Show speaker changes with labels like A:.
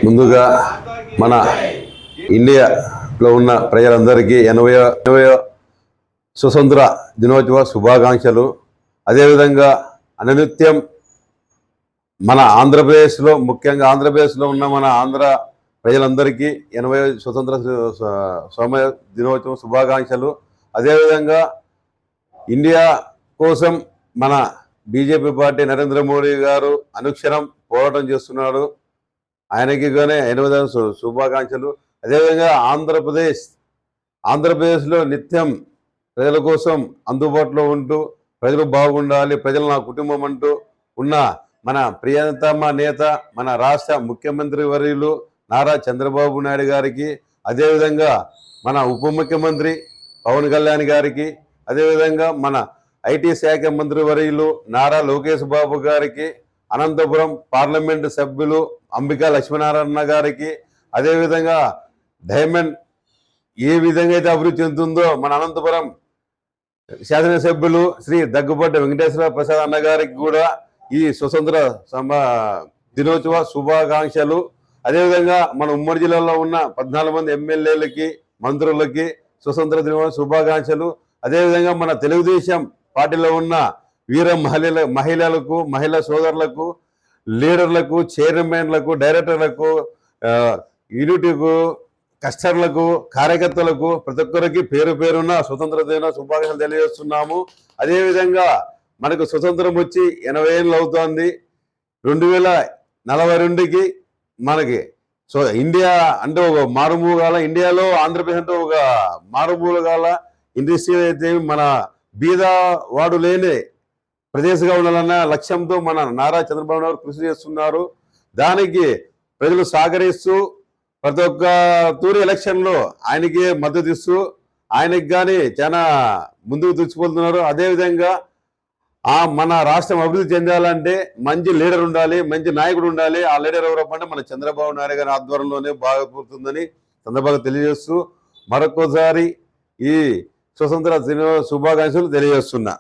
A: ముందుగా మన ఇండియాలో ఉన్న ప్రజలందరికీ 80వ స్వతంత్ర దినోత్సవ శుభాకాంక్షలు. అదేవిధంగా అనునిత్యం మన ఆంధ్రప్రదేశ్లో, ముఖ్యంగా ఆంధ్రప్రదేశ్లో ఉన్న మన ఆంధ్ర ప్రజలందరికీ 80వ స్వతంత్ర సమయ దినోత్సవం శుభాకాంక్షలు. అదేవిధంగా ఇండియా కోసం మన బీజేపీ పార్టీ నరేంద్ర మోడీ గారు అనుక్షణం పోరాటం చేస్తున్నాడు. ఆయనకి కానీ 80వ శుభాకాంక్షలు. అదేవిధంగా ఆంధ్రప్రదేశ్లో నిత్యం ప్రజల కోసం అందుబాటులో ఉంటూ ప్రజలు బాగుండాలి, ప్రజలు నా కుటుంబం అంటూ ఉన్న మన ప్రియతమ నేత, మన రాష్ట్ర ముఖ్యమంత్రి వర్యులు నారా చంద్రబాబు నాయుడు గారికి, అదేవిధంగా మన ఉప ముఖ్యమంత్రి పవన్ కళ్యాణ్ గారికి, అదేవిధంగా మన ఐటీ శాఖ మంత్రి వర్యులు నారా లోకేష్ బాబు గారికి, అనంతపురం పార్లమెంటు సభ్యులు అంబికా లక్ష్మీనారాయణ గారికి, అదేవిధంగా డైమండ్ ఏ విధంగా అయితే అభివృద్ధి చెందుతుందో మన అనంతపురం శాసనసభ్యులు శ్రీ దగ్గుబాటి వెంకటేశ్వర ప్రసాద్ అన్న గారికి కూడా ఈ స్వతంత్ర దినోత్సవ శుభాకాంక్షలు. అదేవిధంగా మన ఉమ్మడి జిల్లాలో ఉన్న 14 మంది ఎమ్మెల్యేలకి, మంత్రులకి స్వతంత్ర దినోత్సవ శుభాకాంక్షలు. అదేవిధంగా మన తెలుగుదేశం పార్టీలో ఉన్న వీర మహిళలకు, మహిళా సోదరులకు, లీడర్లకు, చైర్మన్లకు, డైరెక్టర్లకు, యూనిట్కు, కస్టర్లకు, కార్యకర్తలకు ప్రతి ఒక్కరికి పేరు పేరున్న స్వతంత్ర దిన శుభాకాంక్షలు తెలియజేస్తున్నాము. అదేవిధంగా మనకు స్వతంత్రం వచ్చి 80 ఏళ్ళు అవుతోంది. 2042కి మనకి ఇండియా అంటే ఒక మారుమూగాల, ఇండియాలో ఆంధ్రప్రదేశ్ అంటే ఒక మారుమూలగాల ఇండస్ట్రీ అయితే మన బీదవాడు లేని ప్రదేశంగా ఉండాలన్న లక్ష్యంతో మన నారా చంద్రబాబు నాయుడు కృషి చేస్తున్నారు. దానికి ప్రజలు సహకరిస్తూ ప్రతి ఒక్క తూరి ఎలక్షన్లో ఆయనకి మద్దతు ఇస్తూ ఆయనకి కానీ చాలా ముందుకు దూసుకుపోతున్నారు. అదేవిధంగా మన రాష్ట్రం అభివృద్ధి చెందాలంటే మంచి లీడర్ ఉండాలి, మంచి నాయకుడు ఉండాలి. ఆ లీడర్ ఎవరంటే మన చంద్రబాబు నాయుడు గారి ఆధ్వర్యంలోనే బాగుపడుతుందని చంద్రబాబు తెలియజేస్తూ మరొకసారి ఈ స్వతంత్ర దిన శుభాకాంక్షలు తెలియజేస్తున్నా.